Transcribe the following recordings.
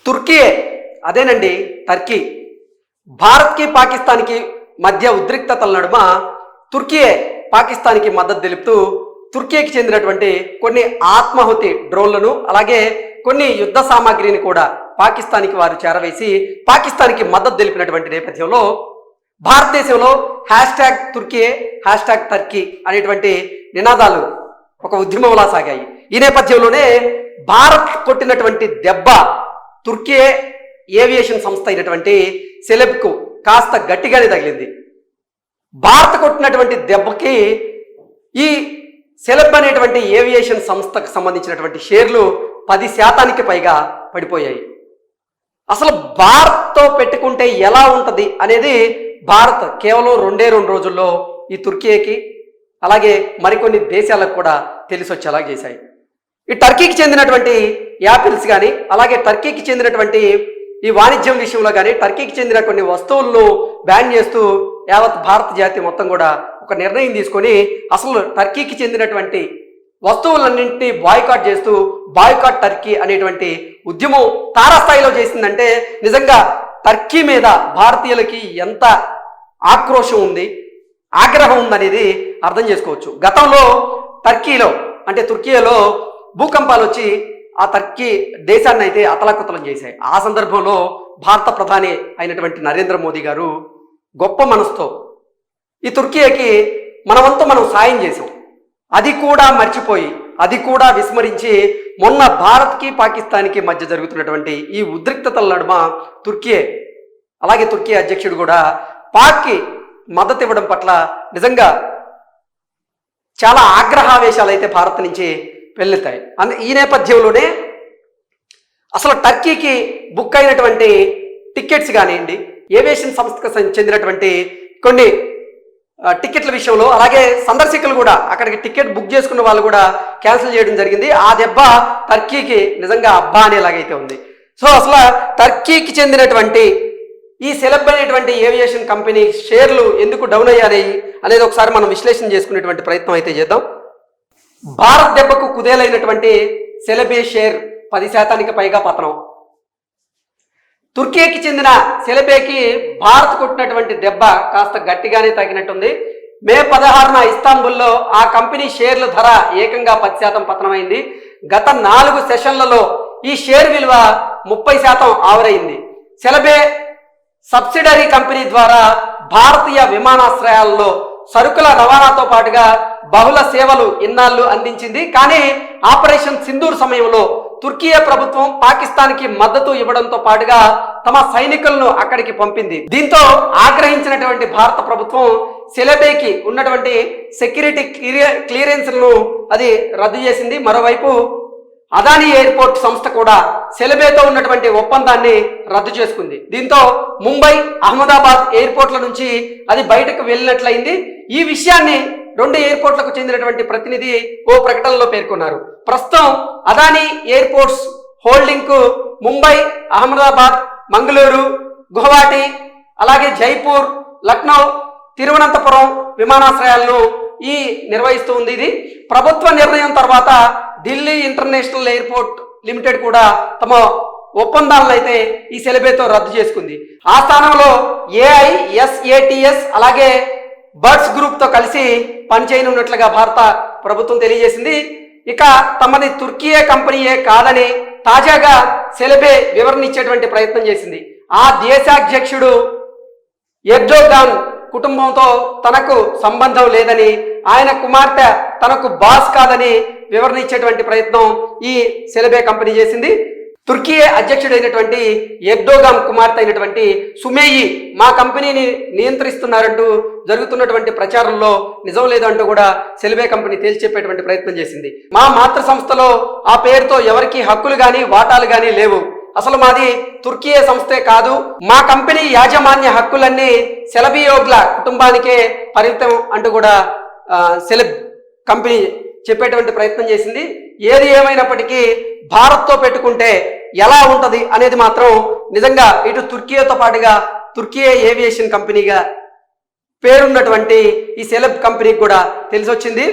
తుర్కీ అదేనండి టర్కీ. భారత్కి పాకిస్తాన్కి మధ్య ఉద్రిక్తతల నడుమ తుర్కీ పాకిస్తాన్కి మద్దతు తెలుపుతూ తుర్కీకి చెందినటువంటి కొన్ని ఆత్మాహుతి డ్రోన్లను అలాగే కొన్ని యుద్ధ సామాగ్రిని కూడా పాకిస్తాన్కి వారు చేరవేసి పాకిస్తాన్కి మద్దతు తెలిపినటువంటి నేపథ్యంలో భారతదేశంలో #తుర్కీ #టర్కీ అనేటువంటి నినాదాలు ఒక ఉద్యమంలా సాగాయి. ఈ నేపథ్యంలోనే భారత్ కొట్టినటువంటి దెబ్బ తుర్కీ ఏవియేషన్ సంస్థ అయినటువంటి సెలెబ్కు కాస్త గట్టిగానే తగిలింది. భారత్ కొట్టినటువంటి దెబ్బకి ఈ సెలెబ్ అనేటువంటి ఏవియేషన్ సంస్థకు సంబంధించినటువంటి షేర్లు 10% పైగా పడిపోయాయి. అసలు భారత్తో పెట్టుకుంటే ఎలా ఉంటుంది అనేది భారత్ కేవలం 2 రోజుల్లో ఈ తుర్కీకి అలాగే మరికొన్ని దేశాలకు కూడా తెలిసొచ్చేలా చేశాయి. ఈ టర్కీకి చెందినటువంటి యాపిల్స్ కానీ అలాగే టర్కీకి చెందినటువంటి ఈ వాణిజ్యం విషయంలో కానీ టర్కీకి చెందిన కొన్ని వస్తువులను బ్యాన్ చేస్తూ యావత్ భారత జాతి మొత్తం కూడా ఒక నిర్ణయం తీసుకొని అసలు టర్కీకి చెందినటువంటి వస్తువులన్నింటినీ బాయ్కాట్ చేస్తూ బాయ్కాట్ టర్కీ అనేటువంటి ఉద్యమం తారాస్థాయిలో చేసిందంటే నిజంగా టర్కీ మీద భారతీయులకి ఎంత ఆక్రోశం ఉంది, ఆగ్రహం ఉందనేది అర్థం చేసుకోవచ్చు. గతంలో టర్కీలో అంటే తుర్కీలో భూకంపాలు వచ్చి ఆ టర్కీ దేశాన్ని అయితే అతలాకుతలం చేశాయి. ఆ సందర్భంలో భారత ప్రధాని అయినటువంటి నరేంద్ర మోదీ గారు గొప్ప మనసుతో ఈ తుర్కీకి మనమంతా మనం సాయం చేసాం. అది కూడా మర్చిపోయి అది కూడా విస్మరించి మొన్న భారత్కి పాకిస్తాన్కి మధ్య జరుగుతున్నటువంటి ఈ ఉద్రిక్తతల నడుమ తుర్కీ అలాగే తుర్కీ అధ్యక్షుడు కూడా పాక్కి మద్దతు ఇవ్వడం పట్ల నిజంగా చాలా ఆగ్రహావేశాలు అయితే భారత్ నుంచి వెళ్ళుతాయి. ఈ నేపథ్యంలోనే అసలు టర్కీకి బుక్ అయినటువంటి టికెట్స్ కానివ్వండి, ఏవియేషన్ సంస్థకు చెందినటువంటి కొన్ని టికెట్ల విషయంలో అలాగే సందర్శకులు కూడా అక్కడికి టికెట్ బుక్ చేసుకున్న వాళ్ళు కూడా క్యాన్సిల్ చేయడం జరిగింది. ఆ దెబ్బ టర్కీకి నిజంగా అబ్బా అనేలాగైతే ఉంది. సో అసలు టర్కీకి చెందినటువంటి ఈ సెలెబ్ అనేటువంటి ఏవియేషన్ కంపెనీ షేర్లు ఎందుకు డౌన్ అయ్యాయి అనేది ఒకసారి మనం విశ్లేషణ చేసుకునేటువంటి ప్రయత్నం అయితే చేద్దాం. భారత్ దెబ్బకు కుదేలైనటువంటి సెలబే షేర్ 10% పైగా పతనం. తుర్కీకి చెందిన సెలబేకి భారత్ కొట్టినటువంటి దెబ్బ కాస్త గట్టిగానే తగినట్టుంది. మే 16న ఇస్తాంబుల్లో ఆ కంపెనీ షేర్ల ధర ఏకంగా 10% పతనమైంది. గత 4 సెషన్లలో ఈ షేర్ విలువ 30% ఆవిరైంది. సెలబే సబ్సిడరీ కంపెనీ ద్వారా భారతీయ విమానాశ్రయాల్లో సరుకుల రవాణాతో పాటుగా బహుళ సేవలు ఇన్నాళ్ళు అందించింది. కానీ ఆపరేషన్ సింధూర్ సమయంలో తుర్కీ ప్రభుత్వం పాకిస్తాన్కి మద్దతు ఇవ్వడంతో పాటుగా తమ సైనికులను అక్కడికి పంపింది. దీంతో ఆగ్రహించినటువంటి భారత ప్రభుత్వం సెలబేకి ఉన్నటువంటి సెక్యూరిటీ క్లియరెన్స్లను అది రద్దు చేసింది. మరోవైపు అదానీ ఎయిర్పోర్ట్ సంస్థ కూడా సెలబేతో ఉన్నటువంటి ఒప్పందాన్ని రద్దు చేసుకుంది. దీంతో ముంబై, అహ్మదాబాద్ ఎయిర్పోర్ట్ల నుంచి అది బయటకు వెళ్ళినట్లయింది. ఈ విషయాన్ని 2 ఎయిర్పోర్ట్లకు చెందినటువంటి ప్రతినిధి ఓ ప్రకటనలో పేర్కొన్నారు. ప్రస్తుతం అదానీ ఎయిర్పోర్ట్స్ హోల్డింగ్ కు ముంబై, అహ్మదాబాద్, మంగళూరు, గువాహటి అలాగే జైపూర్, లక్నో, తిరువనంతపురం విమానాశ్రయాలను నిర్వహిస్తూ ఉంది. ఇది ప్రభుత్వ నిర్ణయం తర్వాత ఢిల్లీ ఇంటర్నేషనల్ ఎయిర్పోర్ట్ లిమిటెడ్ కూడా తమ ఒప్పందాలను అయితే ఈ సెలబేతో రద్దు చేసుకుంది. ఆ స్థానంలో AISATS అలాగే బర్డ్స్ గ్రూప్ తో కలిసి పనిచేయనున్నట్లుగా భారత ప్రభుత్వం తెలియజేసింది. ఇక తమది తుర్కీ కంపెనీయే కాదని తాజాగా సెలబే వివరణ ఇచ్చేటువంటి ప్రయత్నం చేసింది. ఆ దేశాధ్యక్షుడు ఎర్డోగాన్ కుటుంబంతో తనకు సంబంధం లేదని, ఆయన కుమార్తె తనకు బాస్ కాదని వివరణ ఇచ్చేటువంటి ప్రయత్నం ఈ సెలబే కంపెనీ చేసింది. తుర్కీ అధ్యక్షుడైనటువంటి ఎర్డోగాన్ కుమార్తె అయినటువంటి సుమేయి మా కంపెనీని నియంత్రిస్తున్నారంటూ జరుగుతున్నటువంటి ప్రచారంలో నిజం లేదంటూ కూడా సెలబే కంపెనీ తేల్చి చెప్పేటువంటి ప్రయత్నం చేసింది. మా మాతృ సంస్థలో ఆ పేరుతో ఎవరికి హక్కులు కానీ వాటాలు కానీ లేవు. అసలు మాది తుర్కీ సంస్థే కాదు. మా కంపెనీ యాజమాన్య హక్కులన్నీ సెలబియోగ్ల కుటుంబానికే పరిమితం అంటూ కూడా సెలబ్ కంపెనీ చెప్పేటువంటి ప్రయత్నం చేసింది. ఏది ఏమైనప్పటికీ భారత్తో పెట్టుకుంటే ఎలా ఉంటుంది అనేది మాత్రం నిజంగా ఇటు తుర్కీతో పాటుగా తుర్కీ ఏవియేషన్ కంపెనీగా పేరున్నటువంటి ఈ సెలబ్ కంపెనీకి కూడా తెలిసొచ్చింది.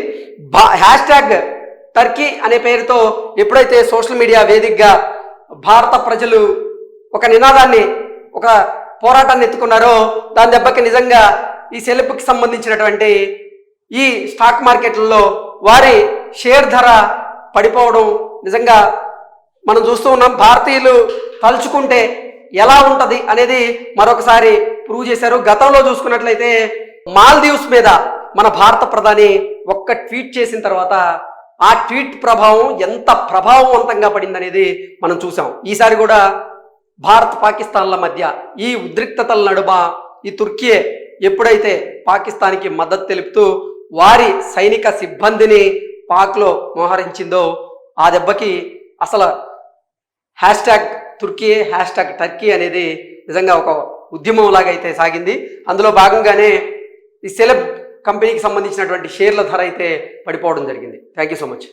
#టర్కీ అనే పేరుతో ఎప్పుడైతే సోషల్ మీడియా వేదికగా భారత ప్రజలు ఒక నినాదాన్ని, ఒక పోరాటాన్ని ఎత్తుకున్నారో దాని దెబ్బకి నిజంగా ఈ సెలబ్కి సంబంధించినటువంటి ఈ స్టాక్ మార్కెట్లలో వారి షేర్ ధర పడిపోవడం నిజంగా మనం చూస్తూ ఉన్నాం. భారతీయులు తలుచుకుంటే ఎలా ఉంటుంది అనేది మరొకసారి ప్రూవ్ చేశారు. గతంలో చూసుకున్నట్లయితే మాల్దీవ్స్ మీద మన భారత ప్రధాని ఒక్క ట్వీట్ చేసిన తర్వాత ఆ ట్వీట్ ప్రభావం ఎంత ప్రభావవంతంగా పడిందనేది మనం చూసాం. ఈసారి కూడా భారత్ పాకిస్తాన్ల మధ్య ఈ ఉద్రిక్తతల నడుమ ఈ తుర్కీ ఎప్పుడైతే పాకిస్తాన్కి మద్దతు తెలుపుతూ వారి సైనిక సిబ్బందిని పాక్లో మోహరించిందో ఆ దెబ్బకి అసలు #తుర్కీ #టర్కీ అనేది నిజంగా ఒక ఉద్యమం లాగా అయితే సాగింది. అందులో భాగంగానే ఈ సెలబ్ కంపెనీకి సంబంధించినటువంటి షేర్ల ధర అయితే పడిపోవడం జరిగింది. Thank you so much.